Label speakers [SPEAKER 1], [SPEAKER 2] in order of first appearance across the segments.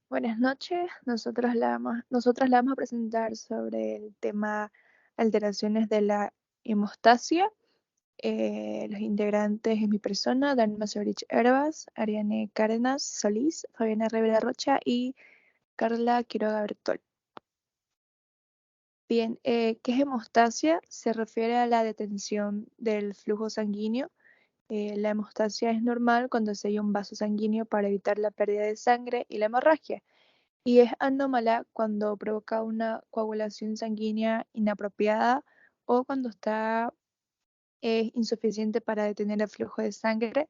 [SPEAKER 1] Buenas noches, nosotras la vamos a presentar sobre el tema alteraciones de la hemostasia. Los integrantes es mi persona, Dalma Sorich Herbas, Ariane Cárdenas Solís, Fabiana Rivera Rocha y Carla Quiroga Bertol. Bien, ¿qué es hemostasia? Se refiere a la detención del flujo sanguíneo. La hemostasia es normal cuando se hay un vaso sanguíneo para evitar la pérdida de sangre y la hemorragia. Y es anómala cuando provoca una coagulación sanguínea inapropiada o cuando es insuficiente para detener el flujo de sangre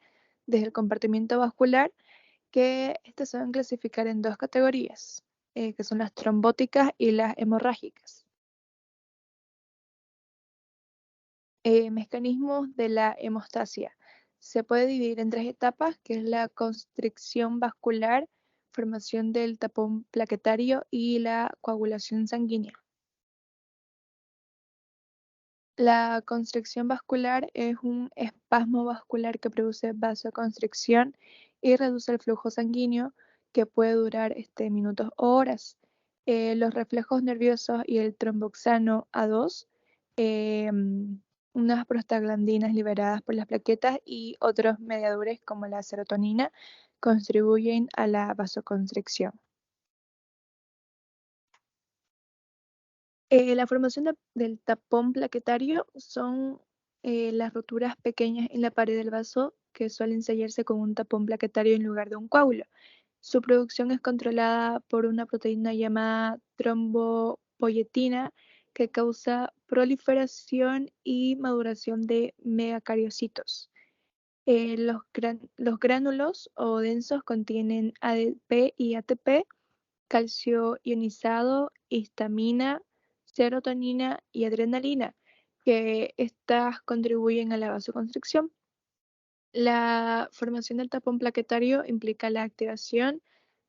[SPEAKER 1] desde el compartimiento vascular, que estas se van a clasificar en dos categorías, que son las trombóticas y las hemorrágicas. Mecanismos de la hemostasia. Se puede dividir en tres etapas, que es la constricción vascular, formación del tapón plaquetario y la coagulación sanguínea. La constricción vascular es un espasmo vascular que produce vasoconstricción y reduce el flujo sanguíneo, que puede durar minutos o horas. Los reflejos nerviosos y el tromboxano A2, unas prostaglandinas liberadas por las plaquetas y otros mediadores como la serotonina contribuyen a la vasoconstricción. La formación del tapón plaquetario son las roturas pequeñas en la pared del vaso que suelen sellarse con un tapón plaquetario en lugar de un coágulo. Su producción es controlada por una proteína llamada trombopoyetina que causa proliferación y maduración de megacariocitos. Los gránulos o densos contienen ADP y ATP, calcio ionizado, histamina, serotonina y adrenalina, que estas contribuyen a la vasoconstricción. La formación del tapón plaquetario implica la activación,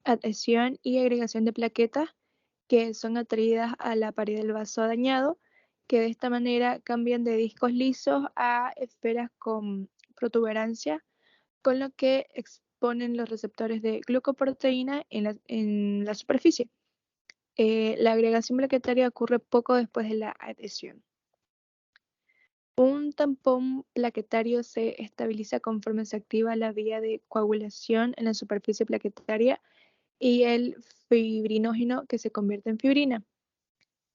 [SPEAKER 1] adhesión y agregación de plaquetas que son atraídas a la pared del vaso dañado, que de esta manera cambian de discos lisos a esferas con protuberancia, con lo que exponen los receptores de glucoproteína en la superficie. La agregación plaquetaria ocurre poco después de la adhesión. Un tampón plaquetario se estabiliza conforme se activa la vía de coagulación en la superficie plaquetaria y el fibrinógeno que se convierte en fibrina.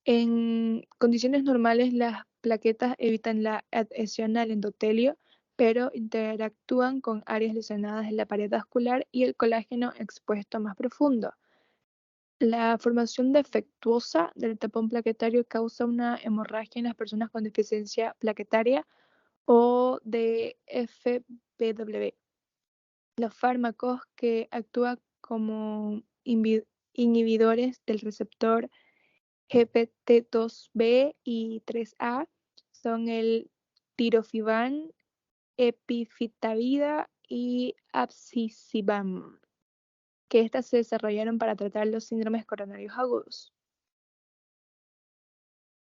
[SPEAKER 1] En condiciones normales, las plaquetas evitan la adhesión al endotelio, pero interactúan con áreas lesionadas en la pared vascular y el colágeno expuesto más profundo. La formación defectuosa del tapón plaquetario causa una hemorragia en las personas con deficiencia plaquetaria o de FPW. Los fármacos que actúan como inhibidores del receptor GPT2B y 3A son el tirofiban, epifitavida y abscisiban, que estas se desarrollaron para tratar los síndromes coronarios agudos.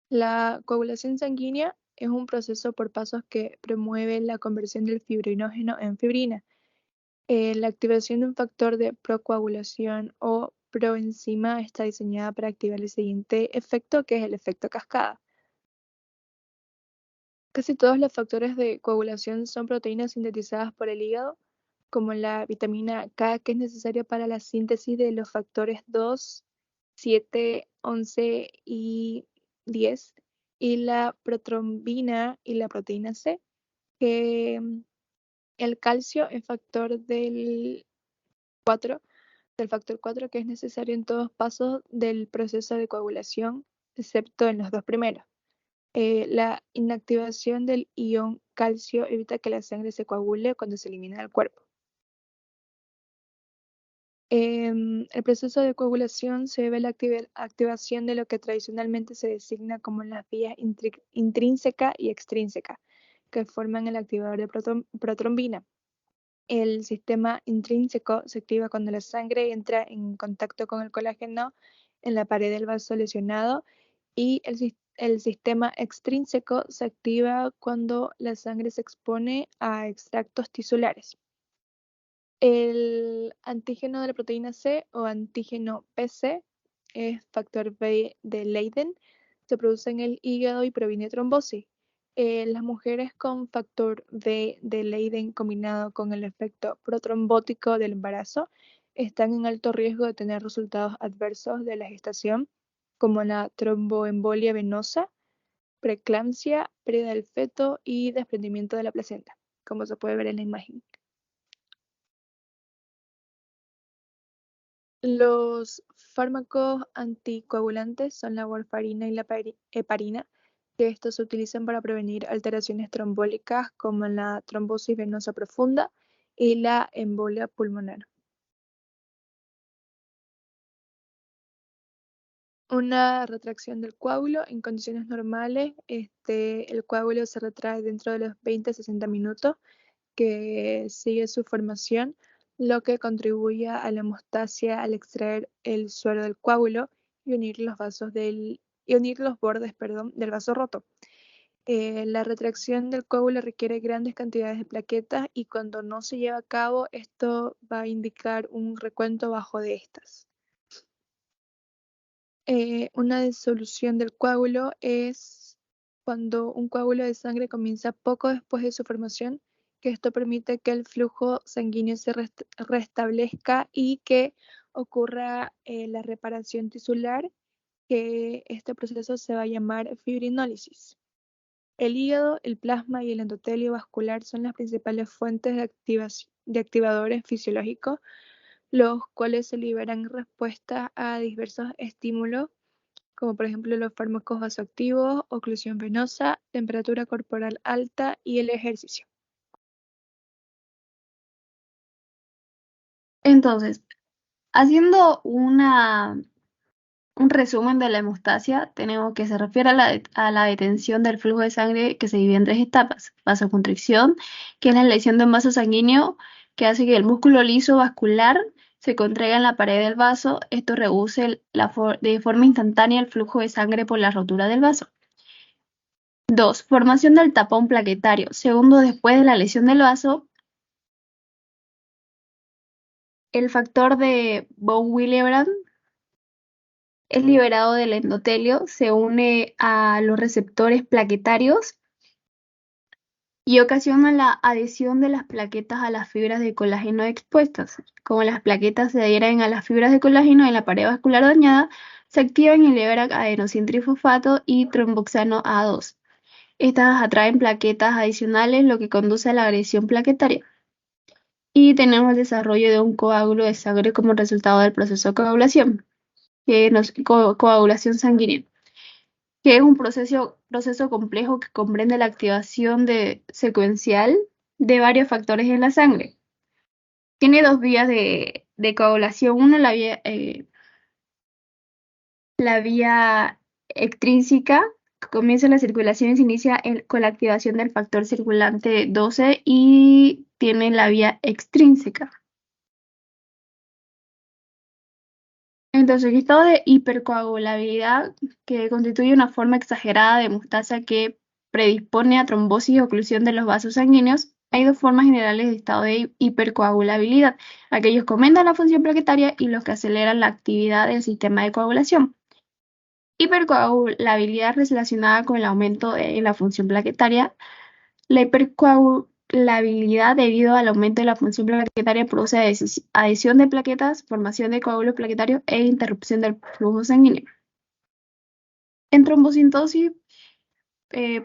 [SPEAKER 1] La coagulación sanguínea es un proceso por pasos que promueve la conversión del fibrinógeno en fibrina. La activación de un factor de procoagulación o proenzima está diseñada para activar el siguiente efecto, que es el efecto cascada. Casi todos los factores de coagulación son proteínas sintetizadas por el hígado, como la vitamina K, que es necesaria para la síntesis de los factores 2, 7, 11 y 10, y la protrombina y la proteína C, que el calcio es factor del factor 4, que es necesario en todos pasos del proceso de coagulación, excepto en los dos primeros. La inactivación del ion calcio evita que la sangre se coagule cuando se elimina del cuerpo. El proceso de coagulación se debe a la activación de lo que tradicionalmente se designa como las vías intrínseca y extrínseca, que forman el activador de protrombina. El sistema intrínseco se activa cuando la sangre entra en contacto con el colágeno en la pared del vaso lesionado y el sistema extrínseco se activa cuando la sangre se expone a extractos tisulares. El antígeno de la proteína C o antígeno PC es factor B de Leiden, se produce en el hígado y previene trombosis. Las mujeres con factor B de Leiden combinado con el efecto protrombótico del embarazo están en alto riesgo de tener resultados adversos de la gestación, como la tromboembolia venosa, preeclampsia, pérdida del feto y desprendimiento de la placenta, como se puede ver en la imagen. Los fármacos anticoagulantes son la warfarina y la heparina, que estos se utilizan para prevenir alteraciones trombólicas como la trombosis venosa profunda y la embolia pulmonar. Una retracción del coágulo en condiciones normales, el coágulo se retrae dentro de los 20 a 60 minutos que sigue su formación, lo que contribuye a la hemostasia al extraer el suero del coágulo y unir los bordes, del vaso roto. La retracción del coágulo requiere grandes cantidades de plaquetas y cuando no se lleva a cabo, esto va a indicar un recuento bajo de estas. Una disolución del coágulo es cuando un coágulo de sangre comienza poco después de su formación, que esto permite que el flujo sanguíneo se restablezca y que ocurra la reparación tisular, que este proceso se va a llamar fibrinólisis. El hígado, el plasma y el endotelio vascular son las principales fuentes de activadores fisiológicos, los cuales se liberan en respuesta a diversos estímulos, como por ejemplo los fármacos vasoactivos, oclusión venosa, temperatura corporal alta y el ejercicio.
[SPEAKER 2] Entonces, haciendo un resumen de la hemostasia, tenemos que se refiere a la detención del flujo de sangre que se divide en tres etapas. Vasoconstricción, que es la lesión de un vaso sanguíneo que hace que el músculo liso vascular se contraiga en la pared del vaso. Esto reduce de forma instantánea el flujo de sangre por la rotura del vaso. 2. Formación del tapón plaquetario. Segundo, después de la lesión del vaso, el factor de von Willebrand es liberado del endotelio, se une a los receptores plaquetarios y ocasiona la adhesión de las plaquetas a las fibras de colágeno expuestas. Como las plaquetas se adhieren a las fibras de colágeno en la pared vascular dañada, se activan y liberan adenosintrifosfato y tromboxano A2. Estas atraen plaquetas adicionales, lo que conduce a la agresión plaquetaria. Y tenemos el desarrollo de un coágulo de sangre como resultado del proceso de coagulación, coagulación sanguínea, que es un proceso complejo que comprende la activación secuencial de varios factores en la sangre. Tiene dos vías de coagulación. Uno, la vía extrínseca, que comienza la circulación y se inicia con la activación del factor circulante 12, y tiene la vía extrínseca. Entonces, el estado de hipercoagulabilidad, que constituye una forma exagerada de hemostasia que predispone a trombosis y oclusión de los vasos sanguíneos. Hay dos formas generales de estado de hipercoagulabilidad: aquellos que aumentan la función plaquetaria y los que aceleran la actividad del sistema de coagulación. Hipercoagulabilidad relacionada con el aumento en la función plaquetaria. La hipercoagulabilidad debido al aumento de la función plaquetaria produce adhesión de plaquetas, formación de coágulos plaquetarios e interrupción del flujo sanguíneo. En trombocitosis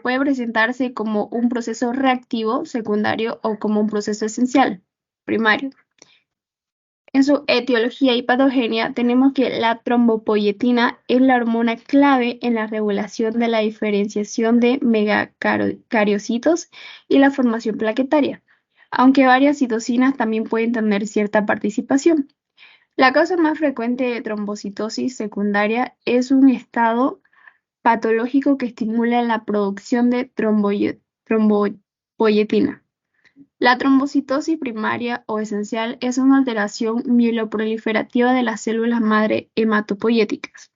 [SPEAKER 2] puede presentarse como un proceso reactivo secundario o como un proceso esencial primario. En su etiología y patogenia tenemos que la trombopoyetina es la hormona clave en la regulación de la diferenciación de megacariocitos y la formación plaquetaria, aunque varias citocinas también pueden tener cierta participación. La causa más frecuente de trombocitosis secundaria es un estado patológico que estimula la producción de trombopoyetina. La trombocitosis primaria o esencial es una alteración mieloproliferativa de las células madre hematopoyéticas.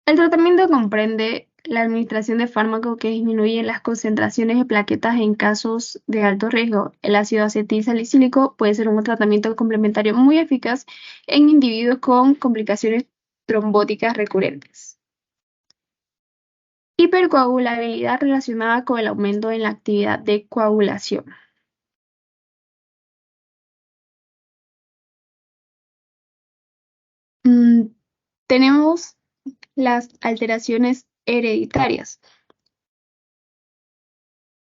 [SPEAKER 2] El tratamiento comprende La administración de fármacos que disminuyen las concentraciones de plaquetas en casos de alto riesgo. El ácido acetilsalicílico puede ser un tratamiento complementario muy eficaz en individuos con complicaciones trombóticas recurrentes. Hipercoagulabilidad relacionada con el aumento en la actividad de coagulación. Tenemos las alteraciones hereditarias.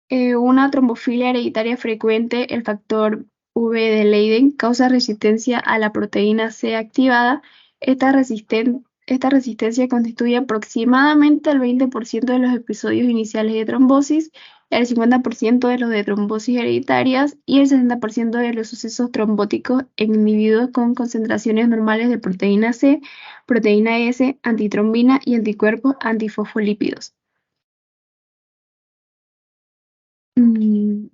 [SPEAKER 2] Una trombofilia hereditaria frecuente, el factor V de Leiden, causa resistencia a la proteína C activada. Esta resistencia constituye aproximadamente el 20% de los episodios iniciales de trombosis, el 50% de los de trombosis hereditarias y el 60% de los sucesos trombóticos en individuos con concentraciones normales de proteína C, proteína S, antitrombina y anticuerpos antifosfolípidos. Mm,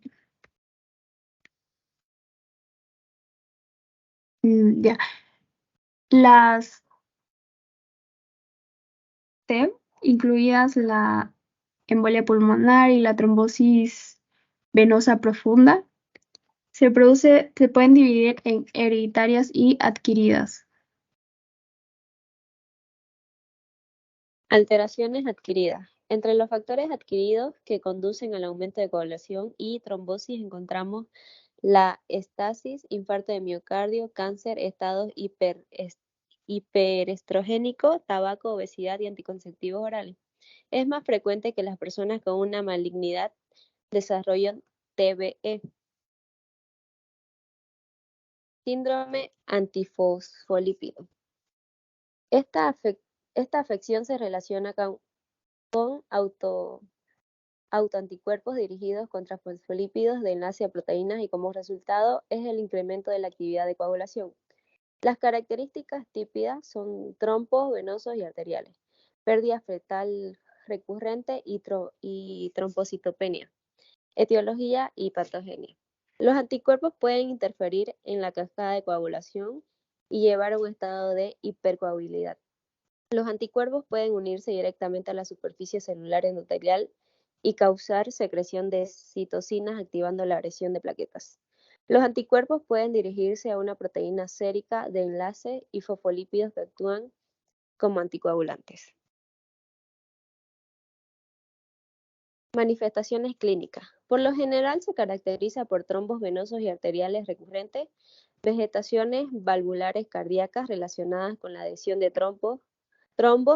[SPEAKER 2] ya. Las T, incluidas la embolia pulmonar y la trombosis venosa profunda, se pueden dividir en hereditarias y adquiridas.
[SPEAKER 3] Alteraciones adquiridas. Entre los factores adquiridos que conducen al aumento de coagulación y trombosis encontramos la estasis, infarto de miocardio, cáncer, estado hiperestrogénico, tabaco, obesidad y anticonceptivos orales. Es más frecuente que las personas con una malignidad desarrollen TBE. Síndrome antifosfolípido. Esta afección se relaciona con autoanticuerpos dirigidos contra fosfolípidos de enlace a proteínas y como resultado es el incremento de la actividad de coagulación. Las características típicas son trombos venosos y arteriales, pérdida fetal recurrente y trombocitopenia. Etiología y patogenia. Los anticuerpos pueden interferir en la cascada de coagulación y llevar a un estado de hipercoagulabilidad. Los anticuerpos pueden unirse directamente a la superficie celular endotelial y causar secreción de citocinas activando la agresión de plaquetas. Los anticuerpos pueden dirigirse a una proteína sérica de enlace y fosfolípidos que actúan como anticoagulantes. Manifestaciones clínicas. Por lo general se caracteriza por trombos venosos y arteriales recurrentes, vegetaciones valvulares cardíacas relacionadas con la adhesión de trombos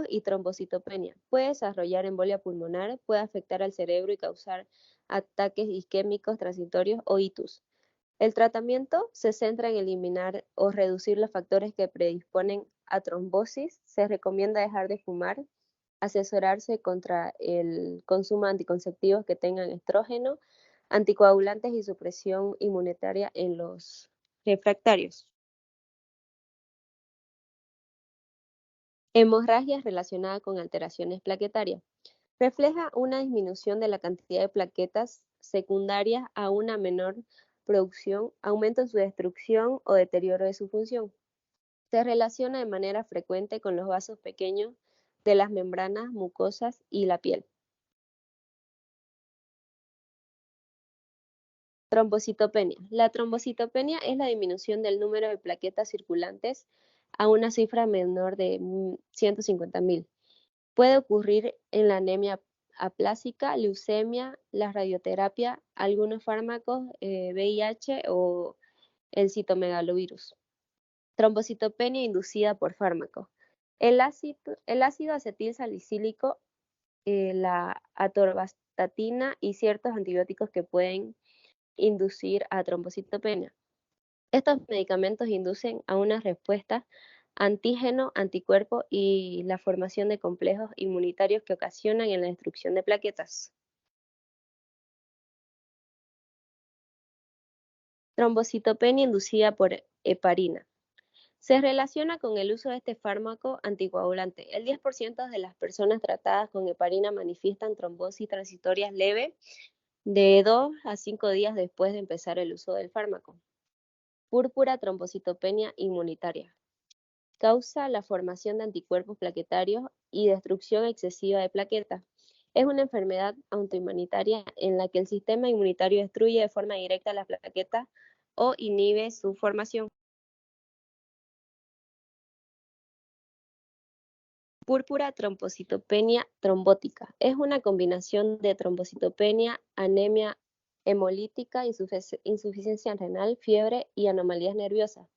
[SPEAKER 3] y trombocitopenia. Puede desarrollar embolia pulmonar, puede afectar al cerebro y causar ataques isquémicos transitorios o ictus. El tratamiento se centra en eliminar o reducir los factores que predisponen a trombosis. Se recomienda dejar de fumar, asesorarse contra el consumo de anticonceptivos que tengan estrógeno, anticoagulantes y supresión inmunitaria en los refractarios. Hemorragias relacionadas con alteraciones plaquetarias. Refleja una disminución de la cantidad de plaquetas secundarias a una menor producción, aumento en su destrucción o deterioro de su función. Se relaciona de manera frecuente con los vasos pequeños de las membranas mucosas y la piel. Trombocitopenia. La trombocitopenia es la disminución del número de plaquetas circulantes a una cifra menor de 150.000. Puede ocurrir en la anemia aplásica, leucemia, la radioterapia, algunos fármacos, VIH o el citomegalovirus. Trombocitopenia inducida por fármacos. El ácido acetilsalicílico, la atorvastatina y ciertos antibióticos que pueden inducir a trombocitopenia. Estos medicamentos inducen a una respuesta antígeno-anticuerpo y la formación de complejos inmunitarios que ocasionan en la destrucción de plaquetas. Trombocitopenia inducida por heparina. Se relaciona con el uso de este fármaco anticoagulante. El 10% de las personas tratadas con heparina manifiestan trombosis transitorias leve de 2 a 5 días después de empezar el uso del fármaco. Púrpura trombocitopenia inmunitaria. Causa la formación de anticuerpos plaquetarios y destrucción excesiva de plaquetas. Es una enfermedad autoinmunitaria en la que el sistema inmunitario destruye de forma directa las plaquetas o inhibe su formación. Púrpura trombocitopenia trombótica. Es una combinación de trombocitopenia, anemia hemolítica, insuficiencia renal, fiebre y anomalías nerviosas.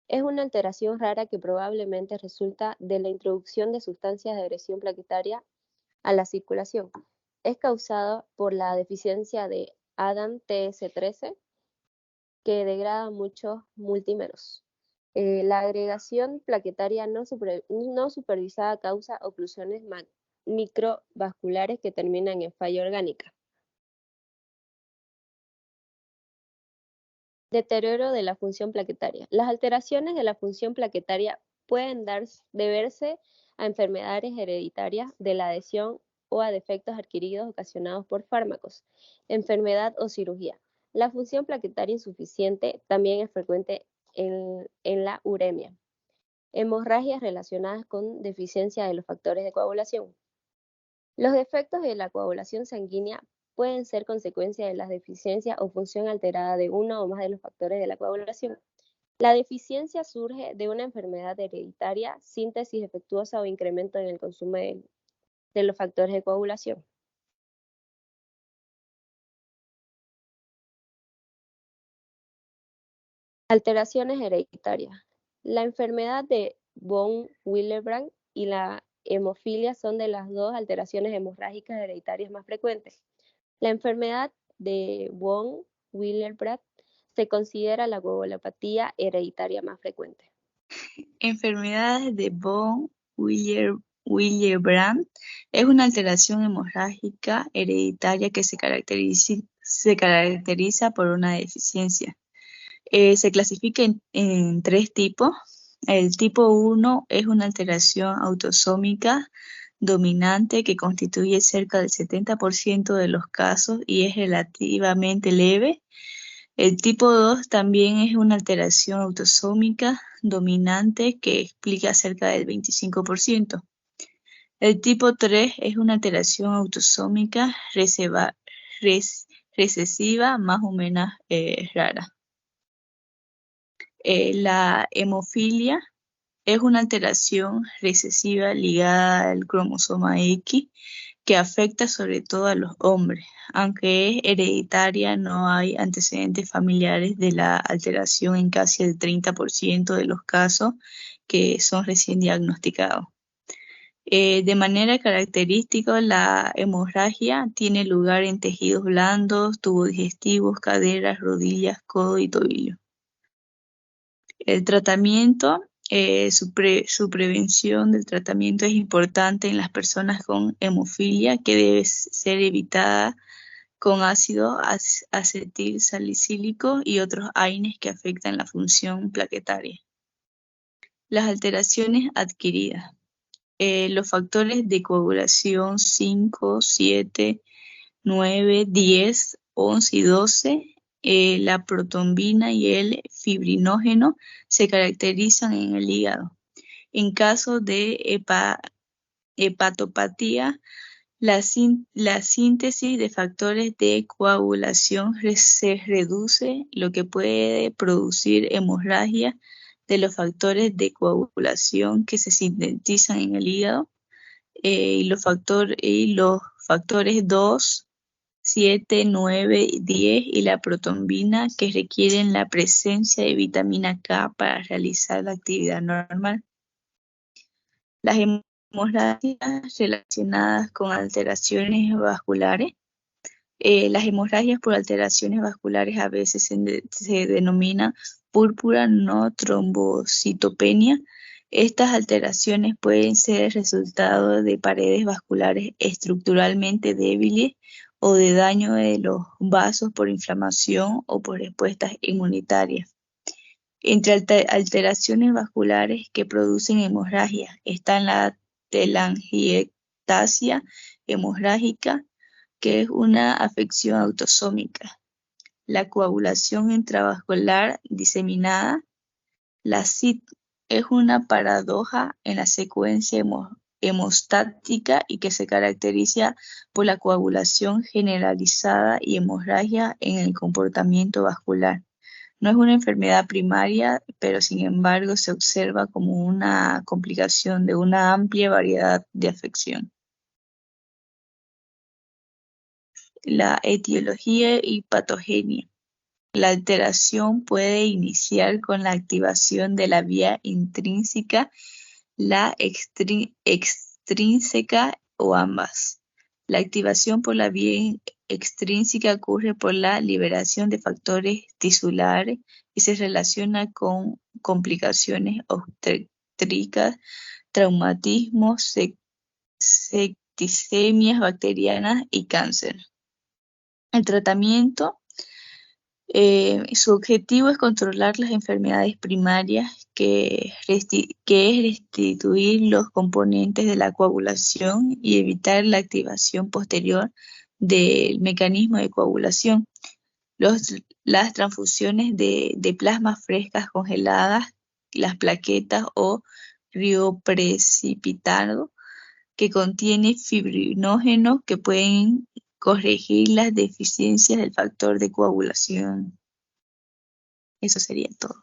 [SPEAKER 3] Es una alteración rara que probablemente resulta de la introducción de sustancias de agresión plaquetaria a la circulación. Es causada por la deficiencia de ADAM-TS13 que degrada muchos multímeros. La agregación plaquetaria no supervisada causa oclusiones microvasculares que terminan en falla orgánica. Deterioro de la función plaquetaria. Las alteraciones de la función plaquetaria pueden deberse a enfermedades hereditarias de la adhesión o a defectos adquiridos ocasionados por fármacos, enfermedad o cirugía. La función plaquetaria insuficiente también es frecuente en la uremia. Hemorragias relacionadas con deficiencia de los factores de coagulación. Los defectos de la coagulación sanguínea pueden ser consecuencia de las deficiencias o función alterada de uno o más de los factores de la coagulación. La deficiencia surge de una enfermedad hereditaria, síntesis defectuosa o incremento en el consumo de los factores de coagulación. Alteraciones hereditarias. La enfermedad de von Willebrand y la hemofilia son de las dos alteraciones hemorrágicas hereditarias más frecuentes. La enfermedad de von Willebrand se considera la coagulopatía hereditaria más frecuente.
[SPEAKER 4] Enfermedades de von Willebrand es una alteración hemorrágica hereditaria que se caracteriza por una deficiencia. Se clasifica en tres tipos. El tipo 1 es una alteración autosómica dominante que constituye cerca del 70% de los casos y es relativamente leve. El tipo 2 también es una alteración autosómica dominante que explica cerca del 25%. El tipo 3 es una alteración autosómica recesiva más o menos rara. La hemofilia es una alteración recesiva ligada al cromosoma X que afecta sobre todo a los hombres. Aunque es hereditaria, no hay antecedentes familiares de la alteración en casi el 30% de los casos que son recién diagnosticados. De manera característica, la hemorragia tiene lugar en tejidos blandos, tubos digestivos, caderas, rodillas, codo y tobillo. El tratamiento, su prevención del tratamiento es importante en las personas con hemofilia, que debe ser evitada con ácido acetilsalicílico y otros AINES que afectan la función plaquetaria. Las alteraciones adquiridas. Los factores de coagulación 5, 7, 9, 10, 11 y 12, la protombina y el fibrinógeno se caracterizan en el hígado. En caso de hepatopatía, la síntesis de factores de coagulación se reduce, lo que puede producir hemorragia de los factores de coagulación que se sintetizan en el hígado y los factores 2, 7, 9, 10 y la protombina que requieren la presencia de vitamina K para realizar la actividad normal. Las hemorragias relacionadas con alteraciones vasculares. Las hemorragias por alteraciones vasculares a veces se denominan púrpura no trombocitopenia. Estas alteraciones pueden ser el resultado de paredes vasculares estructuralmente débiles o de daño de los vasos por inflamación o por respuestas inmunitarias. Entre alteraciones vasculares que producen hemorragia están la telangiectasia hemorrágica, que es una afección autosómica, la coagulación intravascular diseminada. La CIT es una paradoja en la secuencia hemostática y que se caracteriza por la coagulación generalizada y hemorragia en el comportamiento vascular. No es una enfermedad primaria, pero sin embargo se observa como una complicación de una amplia variedad de afección. La etiología y patogenia. La alteración puede iniciar con la activación de la vía intrínseca, la extrínseca o ambas. La activación por la vía extrínseca ocurre por la liberación de factores tisulares y se relaciona con complicaciones obstétricas, traumatismos, septicemias bacterianas y cáncer. El tratamiento, su objetivo es controlar las enfermedades primarias, que es restituir los componentes de la coagulación y evitar la activación posterior del mecanismo de coagulación. Las transfusiones de plasmas frescas congeladas, las plaquetas o crioprecipitado, que contiene fibrinógenos que pueden corregir las deficiencias del factor de coagulación. Eso sería todo.